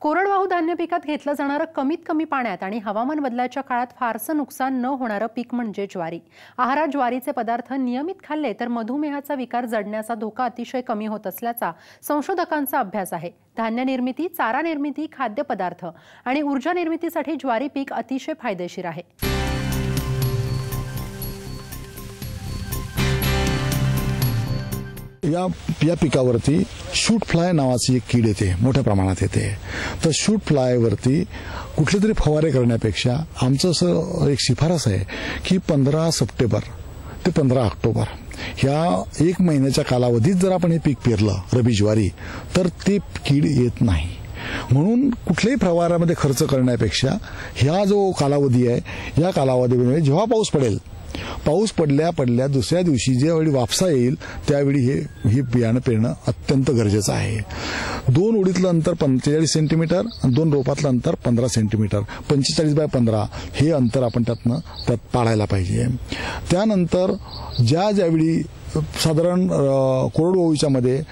कोरडवाहू धान्य पिकात घेतलं जाणारं कमीत कमी पाण्यात आणि हवामान बदलाच्या काळात फारसं नुकसान न होणारं पीक म्हणजे ज्वारी। आहारात ज्वारीचे पदार्थ नियमित खाल्ले तर मधुमेहाचा विकार जडण्याचा धोका अतिशय कमी होत असल्याचा संशोधकांचा अभ्यास आहे। धान्य निर्मिती, चारा निर्मिती, खाद्यपदार्थ आणि ऊर्जा निर्मितीसाठी ज्वारी पीक अतिशय फायदेशीर आहे। या पिकावरती शूट फ्लाय नावाची एक कीड येते, मोठ्या प्रमाणात येते। तर शूट फ्लाय वरती कुठले तरी फवारे करण्यापेक्षा आमचं असं एक शिफारस आहे की 15 सप्टेंबर ते 15 ऑक्टोबर ह्या एक महिन्याच्या कालावधीत जर आपण हे पीक पेरलं रबी ज्वारी तर ते कीड येत नाही। म्हणून कुठल्याही फवाऱ्यामध्ये खर्च करण्यापेक्षा ह्या जो कालावधी आहे या कालावधीमध्ये जेव्हा पाऊस पडल्या दुसऱ्या दिवशी ज्यावेळी वापसा येईल त्यावेळी हे बियाणं पेरणं अत्यंत गरजेचं आहे। 2 उडीतलं अंतर 45 सेंटीमीटर आणि 2 रोपातलं अंतर 15 सेंटीमीटर, 45 बाय 15 हे अंतर आपण त्यात पाळायला पाहिजे। त्यानंतर ज्यावेळी साधारण कोरडवाहूच्या मध्ये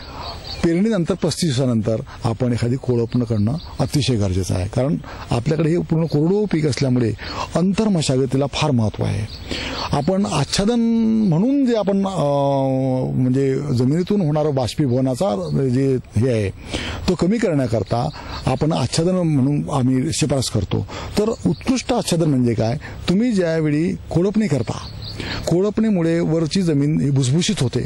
पेरणीनंतर 35 दिवसानंतर आपण एखादी कोळपण करणं अतिशय गरजेचं आहे, कारण आपल्याकडे हे पूर्ण कोरडवाहू पीक असल्यामुळे अंतर मशागतीला फार महत्त्व आहे। आपण आच्छादन म्हणून जे आपण म्हणजे जमिनीतून होणारं बाष्पीभवनाचा जे हे आहे तो कमी करण्याकरता आपण आच्छादन म्हणून आम्ही शिफारस करतो। तर उत्कृष्ट आच्छादन म्हणजे काय, तुम्ही ज्यावेळी कोळपणी करता, कोळपणीमुळे वरची जमीन ही भुसभुशीत होते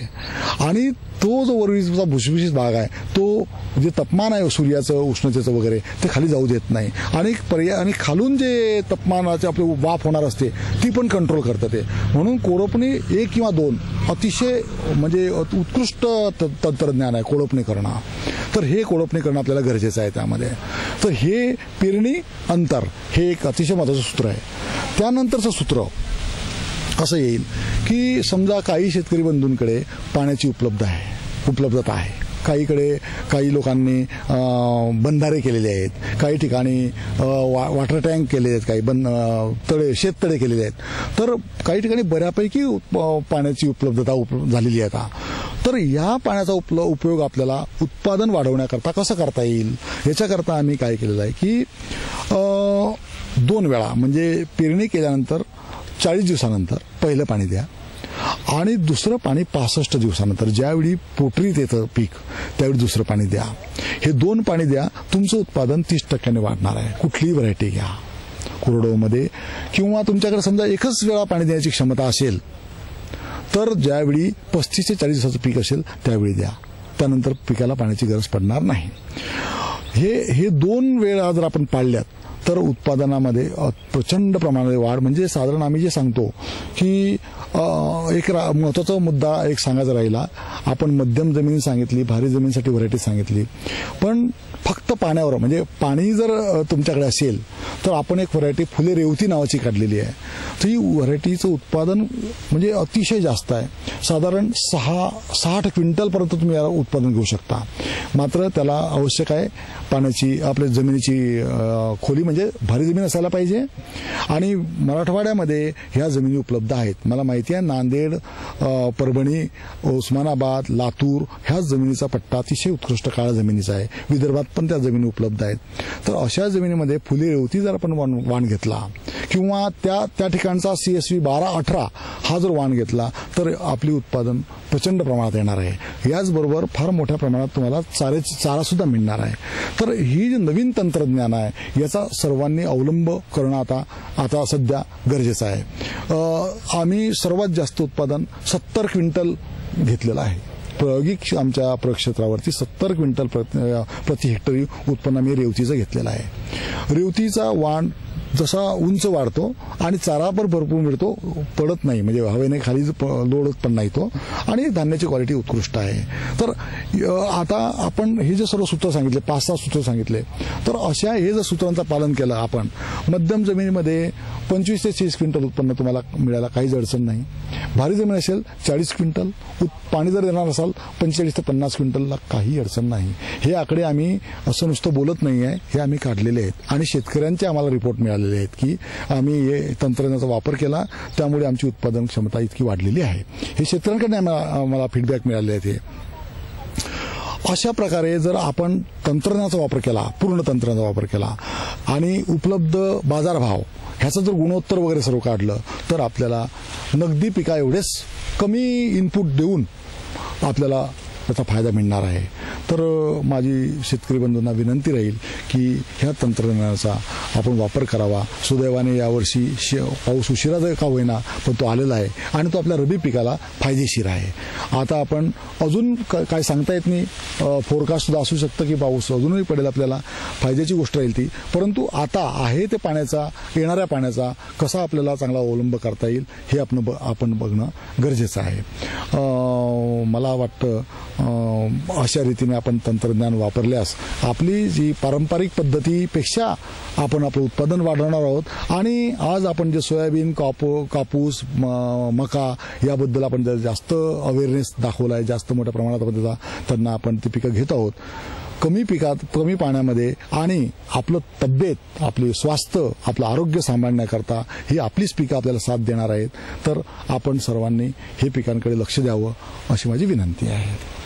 आणि तो जो वरचा भुसभुशीत भाग आहे तो जे तापमान आहे सूर्याचं, उष्णतेचं वगैरे ते खाली जाऊ देत नाही आणि खालून जे तापमानाचे आपले वाफ होणार असते ती पण कंट्रोल करतं ते। म्हणून कोळपणी 1 किंवा 2 अतिशय म्हणजे उत्कृष्ट तंत्रज्ञान आहे कोळपणी करणं। तर हे कोळपणी करणं आपल्याला गरजेचं आहे त्यामध्ये। तर हे पेरणी अंतर हे एक अतिशय महत्त्वाचं सूत्र आहे। त्यानंतरचं सूत्र असं येईल की समजा काही शेतकरी बंधूंकडे पाण्याची उपलब्धता आहे, काही लोकांनी बंधारे केलेले आहेत, काही ठिकाणी वॉटर टँक केले आहेत, काही शेततळे केलेले आहेत। तर काही ठिकाणी बऱ्यापैकी पाण्याची उपलब्धता झालेली आहे आता। तर या पाण्याचा उपयोग आपल्याला उत्पादन वाढवण्याकरता कसं करता येईल याच्याकरता आम्ही काय केलेलं आहे की 2 वेळा म्हणजे पेरणी केल्यानंतर 40 दिवसानंतर पहिलं पाणी द्या आणि दुसरं पाणी 65 दिवसानंतर ज्यावेळी पोटरीत येतं पीक त्यावेळी दुसरं पाणी द्या। हे 2 पाणी द्या, तुमचं उत्पादन 30% वाढणार आहे। कुठलीही व्हरायटी घ्या कोरडवाहूमध्ये, किंवा तुमच्याकडे समजा एकच वेळा पाणी देण्याची क्षमता असेल तर ज्यावेळी 35 ते 40 दिवसाचं पीक असेल त्यावेळी द्या, त्यानंतर पिकाला पाण्याची गरज पडणार नाही। हे 2 वेळा जर आपण पाळल्यात तर उत्पादनामध्ये प्रचंड प्रमाणात वाढ। म्हणजे साधारण आम्ही जे सांगतो की एक महत्त्वाचा मुद्दा एक सांगायचा राहिला, आपण मध्यम जमीन सांगितली, भारी जमीनसाठी व्हरायटी सांगितली, पण फक्त पाण्यावर म्हणजे पाणी जर तुमच्याकडे असेल तर आपण एक व्हरायटी फुले रेवती नावाची काढलेली आहे। तर ही व्हरायटीचं उत्पादन म्हणजे अतिशय जास्त आहे, साधारण 60 क्विंटलपर्यंत तुम्ही याला उत्पादन घेऊ शकता। मात्र त्याला आवश्यक आहे पाण्याची, आपल्या जमिनीची खोली म्हणजे भारी जमीन असायला पाहिजे आणि मराठवाड्यामध्ये ह्या जमिनी उपलब्ध आहेत। मला माहिती आहे नांदेड, परभणी, उस्मानाबाद, लातूर ह्या जमिनीचा पट्टा अतिशय उत्कृष्ट काळ्या जमिनीचा आहे। विदर्भात पण त्या जमिनी उपलब्ध आहेत। तर अशा जमिनीमध्ये फुले रेवती जर आपण वाण घेतला किंवा त्या ठिकाणचा CSV 12-18 हा जर वाण घेतला तर आपली उत्पादन प्रचंड प्रमाणात येणार आहे। याचबरोबर फार मोठ्या प्रमाणात तुम्हाला चारा सुद्धा मिळणार आहे। तर ही जी नवीन तंत्रज्ञान आहे याचा सर्वांनी अवलंब करणं आता सध्या गरजेचं आहे। आम्ही सर्वात जास्त उत्पादन 70 क्विंटल घेतलेलं आहे। प्रायोगिक आमच्या प्रयोगक्षेत्रावरती 70 क्विंटल प्रति हेक्टरी उत्पन्न आम्ही रेवतीचं घेतलेलं आहे। रेवतीचा वाण जसा उंच वाढतो आणि चारा पण भरपूर मिळतो, पडत नाही, म्हणजे हवेने खाली लोळत पण नाही तो, आणि धान्याची क्वालिटी उत्कृष्ट आहे। तर आता आपण हे जे सर्व सूत्र सांगितले, 5-6 सूत्र सांगितले, तर अशा हे जर सूत्रांचं पालन केलं आपण मध्यम जमिनीमध्ये 25 ते 30 क्विंटल उत्पन्न तुम्हाला मिळायला काहीच अडचण नाही। भारी जमीन असेल 40 क्विंटल, पाणी जर देणार असाल 45 ते 50 क्विंटलला काही अडचण नाही। हे आकडे आम्ही असं नुसतं बोलत नाही आहे, हे आम्ही काढलेले आहेत आणि शेतकऱ्यांचे आम्हाला रिपोर्ट मिळालेले आहेत की आम्ही हे तंत्रज्ञानाचा वापर केला त्यामुळे आमची उत्पादन क्षमता इतकी वाढलेली आहे। हे शेतकऱ्यांकडून आम्हाला फीडबॅक मिळाले आहेत। अशा प्रकारे जर आपण तंत्रज्ञानाचा वापर केला, पूर्ण तंत्रज्ञानाचा वापर केला आणि उपलब्ध बाजारभाव ह्याचं जर गुणोत्तर वगैरे सर्व काढलं तर आपल्याला नगदी पिका एवढेच कमी इनपुट देऊन आपल्याला त्याचा फायदा मिळणार आहे. तर माझी शेतकरी बंधूंना विनंती राहील की ह्या तंत्रज्ञानाचा आपण वापर करावा. सुदैवाने यावर्षी पाऊस उशिरा का होईना पण तो आलेला आहे आणि तो आपल्या रब्बी पिकाला फायदेशीर आहे. आता आपण अजून काय सांगता येत नाही, फोरकास्ट सुद्धा असू शकतं की पाऊस अजूनही पडेल, आपल्याला फायद्याची गोष्ट राहील ती. परंतु आता आहे ते पाण्याचा, येणाऱ्या पाण्याचा कसा आपल्याला चांगला अवलंब करता येईल हे आपण बघणं गरजेचं आहे. मला वाटतं अशा रीतीने आपण तंत्रज्ञान वापरल्यास आपली जी पारंपरिक पद्धतीपेक्षा आपण आपलं उत्पादन वाढवणार आहोत आणि आज आपण जे सोयाबीन, कापूस, मका याबद्दल आपण जास्त अवेअरनेस दाखवला आहे, जास्त मोठ्या प्रमाणात त्यांना आपण ती पिकं घेत आहोत. कमी पिकात, कमी पाण्यामध्ये आणि आपलं तब्येत, आपले स्वास्थ्य, आपलं आरोग्य सांभाळण्याकरता ही आपलीच पिकं आपल्याला साथ देणार आहेत. तर आपण सर्वांनी हे पिकांकडे लक्ष द्यावं अशी माझी विनंती आहे.